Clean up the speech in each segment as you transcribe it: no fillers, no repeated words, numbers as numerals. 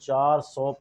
400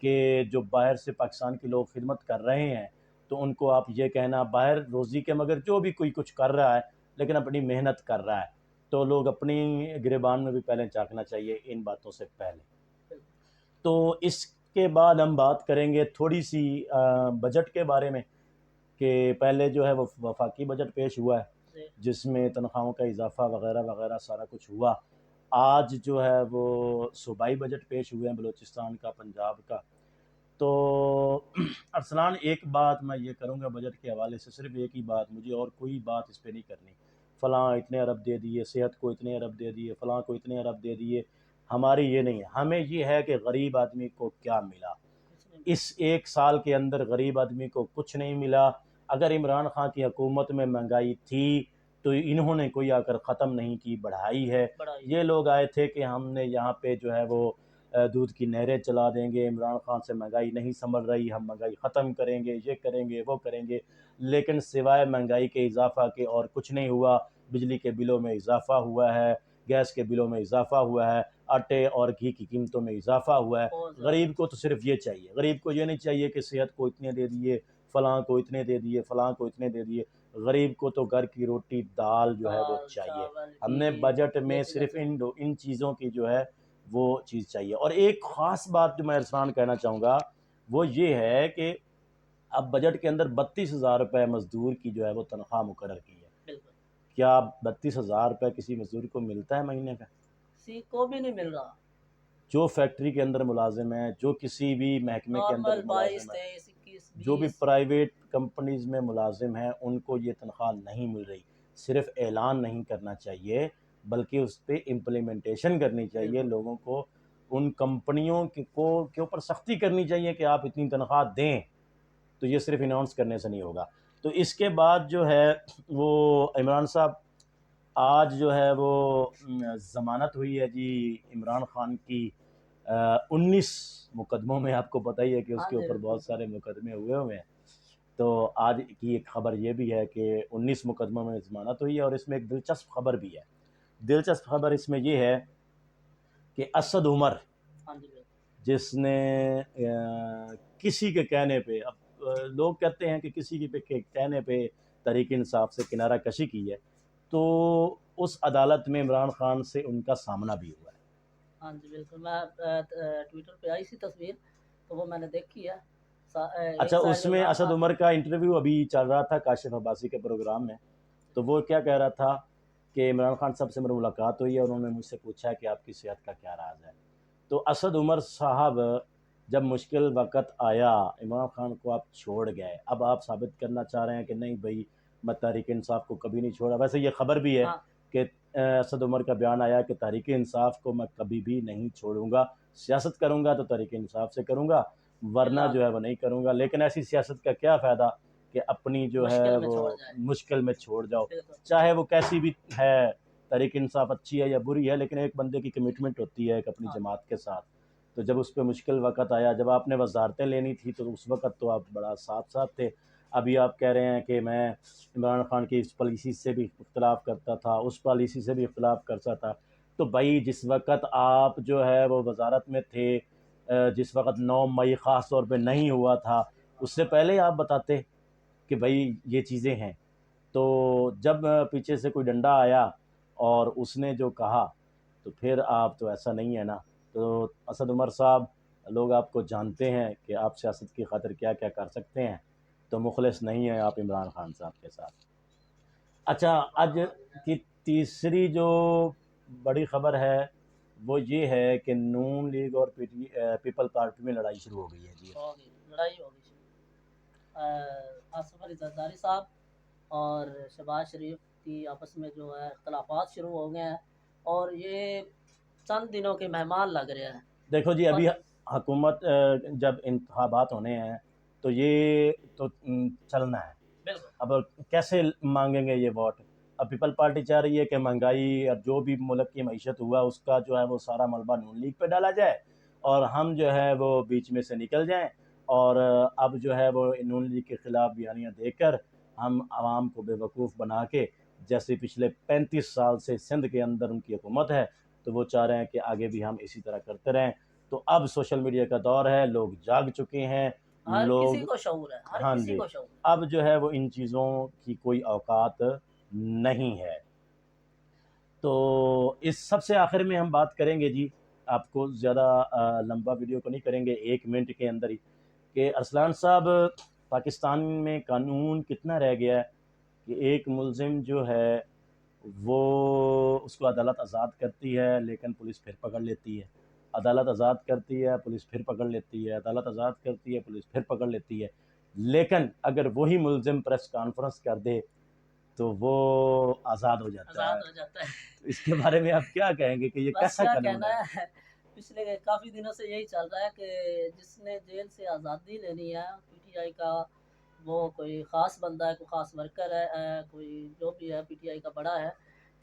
کہ جو باہر سے پاکستان کے لوگ خدمت کر رہے ہیں تو ان کو آپ یہ کہنا باہر روزی کے مگر جو بھی کوئی کچھ کر رہا ہے لیکن اپنی محنت کر رہا ہے تو لوگ اپنی گریبان میں بھی پہلے جھانکنا چاہیے ان باتوں سے پہلے۔ تو اس کے بعد ہم بات کریں گے تھوڑی سی بجٹ کے بارے میں کہ پہلے جو ہے وہ وفاقی بجٹ پیش ہوا ہے جس میں تنخواہوں کا اضافہ وغیرہ وغیرہ سارا کچھ ہوا۔ آج جو ہے وہ صوبائی بجٹ پیش ہوئے ہیں بلوچستان کا، پنجاب کا۔ تو ارسلان ایک بات میں یہ کروں گا بجٹ کے حوالے سے، صرف ایک ہی بات، مجھے اور کوئی بات اس پہ نہیں کرنی فلاں اتنے ارب دے دیے، صحت کو اتنے ارب دے دیے، فلاں کو اتنے ارب دے دیے، ہماری یہ نہیں ہے۔ ہمیں یہ ہے کہ غریب آدمی کو کیا ملا۔ اس ایک سال کے اندر غریب آدمی کو کچھ نہیں ملا۔ اگر عمران خان کی حکومت میں مہنگائی تھی تو انہوں نے کوئی آ کر ختم نہیں کی، بڑھائی ہے۔ یہ لوگ آئے تھے کہ ہم نے یہاں پہ جو ہے وہ دودھ کی نہریں چلا دیں گے، عمران خان سے مہنگائی نہیں سنبھل رہی، ہم مہنگائی ختم کریں گے، یہ کریں گے وہ کریں گے، لیکن سوائے مہنگائی کے اضافہ کے اور کچھ نہیں ہوا۔ بجلی کے بلوں میں اضافہ ہوا ہے، گیس کے بلوں میں اضافہ ہوا ہے، آٹے اور گھی کی قیمتوں میں اضافہ ہوا ہے۔ غریب کو تو صرف یہ چاہیے، غریب کو یہ نہیں چاہیے کہ صحت کو اتنے دے دیے، فلاں کو اتنے دے دیے، فلاں کو اتنے دے دیے۔ غریب کو تو گھر کی روٹی دال جو ہے وہ چاہیے۔ ہم نے بجٹ میں صرف ان چیزوں کی جو ہے وہ چیز چاہیے۔ اور ایک خاص بات جو میں ارسلان کہنا چاہوں گا وہ یہ ہے کہ اب بجٹ کے اندر 32,000 روپے مزدور کی جو ہے وہ تنخواہ مقرر کی ہے۔ کیا 32,000 روپے کسی مزدور کو ملتا ہے مہینے کا؟ کسی کو بھی نہیں مل رہا۔ جو فیکٹری کے اندر ملازم ہے، جو کسی بھی محکمے کے اندر ملازم ہے، جو بھی پرائیویٹ کمپنیز میں ملازم ہیں، ان کو یہ تنخواہ نہیں مل رہی۔ صرف اعلان نہیں کرنا چاہیے بلکہ اس پہ امپلیمنٹیشن کرنی چاہیے، لوگوں کو ان کمپنیوں کے اوپر سختی کرنی چاہیے کہ آپ اتنی تنخواہ دیں۔ تو یہ صرف اناؤنس کرنے سے نہیں ہوگا۔ تو اس کے بعد جو ہے وہ عمران صاحب آج جو ہے وہ ضمانت ہوئی ہے جی عمران خان کی 19 مقدموں میں، آپ کو پتہ ہی ہے کہ اس کے اوپر بہت سارے مقدمے ہوئے ہیں۔ تو آج کی ایک خبر یہ بھی ہے کہ 19 مقدموں میں ضمانت ہوئی ہے، اور اس میں ایک دلچسپ خبر بھی ہے۔ دلچسپ خبر اس میں یہ ہے کہ اسد عمر جس نے کسی کے کہنے پہ، اب لوگ کہتے ہیں کہ کسی کے کہنے پہ تحریک انصاف سے کنارہ کشی کی ہے، تو اس عدالت میں عمران خان سے ان کا سامنا بھی ہوا ہے۔ ہاں جی بالکل، میں ٹویٹر پہ آئی سی تصویر تو وہ میں نے دیکھی ہے۔ اچھا، اس میں اسد عمر کا انٹرویو ابھی چل رہا تھا کاشف عباسی کے پروگرام میں، تو وہ کیا کہہ رہا تھا کہ عمران خان صاحب سے میری ملاقات ہوئی ہے، انہوں نے مجھ سے پوچھا کہ آپ کی صحت کا کیا راز ہے۔ تو اسد عمر صاحب جب مشکل وقت آیا عمران خان کو آپ چھوڑ گئے، اب آپ ثابت کرنا چاہ رہے ہیں کہ نہیں بھائی میں تحریک انصاف کو کبھی نہیں چھوڑا۔ ویسے یہ خبر بھی ہے کہ اسد عمر کا بیان آیا کہ تحریک انصاف کو میں کبھی بھی نہیں چھوڑوں گا، سیاست کروں گا تو تحریک انصاف سے کروں گا، ورنہ جو ہے وہ نہیں کروں گا۔ لیکن ایسی سیاست کا کیا فائدہ کہ اپنی جو ہے وہ مشکل میں چھوڑ جاؤ، چاہے وہ کیسی بھی ہے، تحریک انصاف اچھی ہے یا بری ہے، لیکن ایک بندے کی کمٹمنٹ ہوتی ہے ایک اپنی جماعت کے ساتھ۔ تو جب اس پہ مشکل وقت آیا، جب آپ نے وزارتیں لینی تھی تو اس وقت تو آپ بڑا ساتھ تھے۔ ابھی آپ کہہ رہے ہیں کہ میں عمران خان کی اس پالیسی سے بھی اختلاف کرتا تھا، اس پالیسی سے بھی اختلاف کرتا تھا۔ تو بھائی جس وقت آپ جو ہے وہ وزارت میں تھے، جس وقت 9 مئی خاص طور پہ نہیں ہوا تھا، اس سے پہلے آپ بتاتے کہ بھائی یہ چیزیں ہیں۔ تو جب پیچھے سے کوئی ڈنڈا آیا اور اس نے جو کہا تو پھر آپ تو ایسا نہیں ہے نا۔ تو اسد عمر صاحب، لوگ آپ کو جانتے ہیں کہ آپ سیاست کی خاطر کیا کیا کر سکتے ہیں، تو مخلص نہیں ہیں آپ عمران خان صاحب کے ساتھ۔ اچھا، آج کی تیسری جو بڑی خبر ہے وہ یہ ہے کہ نون لیگ اور پیپل پارٹی میں لڑائی شروع ہو گئی ہے جی۔ لڑائی ہو گئی، آصف علی زرداری صاحب اور شہباز شریف کی آپس میں جو ہے اختلافات شروع ہو گئے ہیں، اور یہ چند دنوں کے مہمان لگ رہے ہیں۔ دیکھو جی، ابھی حکومت جب انتخابات ہونے ہیں تو یہ تو چلنا ہے، اب کیسے مانگیں گے یہ ووٹ؟ اب پیپل پارٹی چاہ رہی ہے کہ مہنگائی اور جو بھی ملک کی معیشت ہوا اس کا جو ہے وہ سارا ملبہ نون لیگ پہ ڈالا جائے، اور ہم جو ہے وہ بیچ میں سے نکل جائیں، اور اب جو ہے وہ نون لیگ کے خلاف بیانیاں دے کر ہم عوام کو بے وقوف بنا کے، جیسے پچھلے 35 سال سے سندھ کے اندر ان کی حکومت ہے، تو وہ چاہ رہے ہیں کہ آگے بھی ہم اسی طرح کرتے رہیں۔ تو اب سوشل میڈیا کا دور ہے، لوگ جاگ چکے ہیں، ہر کسی لوگ کو شعور ہے، ہر ہاں کسی جی کو شعور ہے۔ اب جو ہے وہ ان چیزوں کی کوئی اوقات نہیں ہے۔ تو اس سب سے آخر میں ہم بات کریں گے جی، آپ کو زیادہ لمبا ویڈیو کو نہیں کریں گے، 1 منٹ کے اندر ہی، کہ ارسلان صاحب پاکستان میں قانون کتنا رہ گیا ہے کہ ایک ملزم جو ہے وہ اس کو عدالت آزاد کرتی ہے لیکن پولیس پھر پکڑ لیتی ہے، عدالت آزاد کرتی ہے پولیس پھر پکڑ لیتی ہے، عدالت آزاد کرتی ہے پولیس پھر پکڑ لیتی ہے، لیکن اگر وہی ملزم پریس کانفرنس کر دے تو وہ آزاد ہو جاتا آزاد ہے۔ ہو جاتا ہے۔ تو اس کے بارے میں آپ کیا کہیں گے کہ یہ بس کیسا کیا قانون کہنا ہے؟ ہے، پچھلے کافی دنوں سے یہی چل رہا ہے کہ جس نے جیل سے آزادی لینی ہے، پی ٹی آئی کا وہ کوئی خاص بندہ ہے، کوئی خاص ورکر ہے، کوئی جو بھی ہے پی ٹی آئی کا بڑا ہے،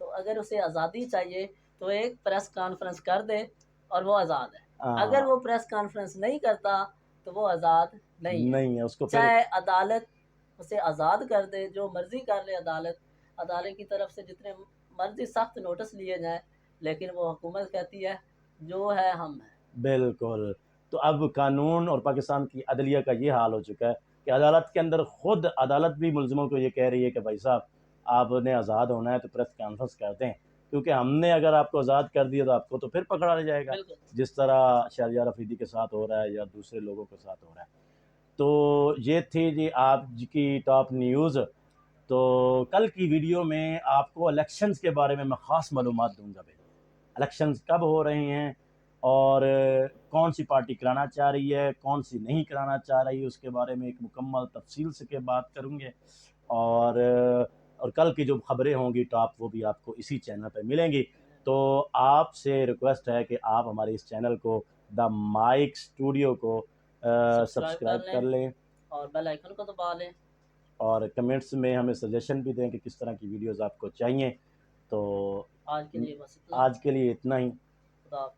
تو اگر اسے آزادی چاہیے تو ایک پریس کانفرنس کر دے اور وہ آزاد ہے۔ اگر وہ پریس کانفرنس نہیں کرتا تو وہ آزاد نہیں ہے۔ نہیں ہے، اس کو پھر چاہے عدالت اسے آزاد کر دے، جو مرضی کر لے عدالت کی طرف سے جتنے مرضی سخت نوٹس لیے جائیں، لیکن وہ حکومت کہتی ہے جو ہے ہم ہیں۔ بالکل۔ تو اب قانون اور پاکستان کی عدلیہ کا یہ حال ہو چکا ہے کہ عدالت کے اندر خود عدالت بھی ملزموں کو یہ کہہ رہی ہے کہ بھائی صاحب آپ نے آزاد ہونا ہے تو پریس کانفرنس کر دیں، کیونکہ ہم نے اگر آپ کو آزاد کر دیا تو آپ کو تو پھر پکڑا جائے گا، بالکل جس طرح شہریار افریدی کے ساتھ ہو رہا ہے یا دوسرے لوگوں کے ساتھ ہو رہا ہے۔ تو یہ تھی جی آپ کی ٹاپ نیوز۔ تو کل کی ویڈیو میں آپ کو الیکشنز کے بارے میں خاص معلومات دوں گا بھائی، الیکشنز کب ہو رہے ہیں اور کون سی پارٹی کرانا چاہ رہی ہے، کون سی نہیں کرانا چاہ رہی ہے، اس کے بارے میں ایک مکمل تفصیل سے کے بات کروں گے، اور کل کی جو خبریں ہوں گی ٹاپ وہ بھی آپ کو اسی چینل پہ ملیں گی۔ تو آپ سے ریکویسٹ ہے کہ آپ ہمارے اس چینل کو دا مائک اسٹوڈیو کو سبسکرائب سبسکرائب کر کر لیں لیں، اور بیل آئیکن کو دبا لیں۔ اور کمنٹس میں ہمیں سجیشن بھی دیں کہ کس طرح کی ویڈیوز آپ کو چاہیے۔ تو آج کے لیے بس اتنا۔ آج کے لیے اتنا ہی۔ خدا حافظ۔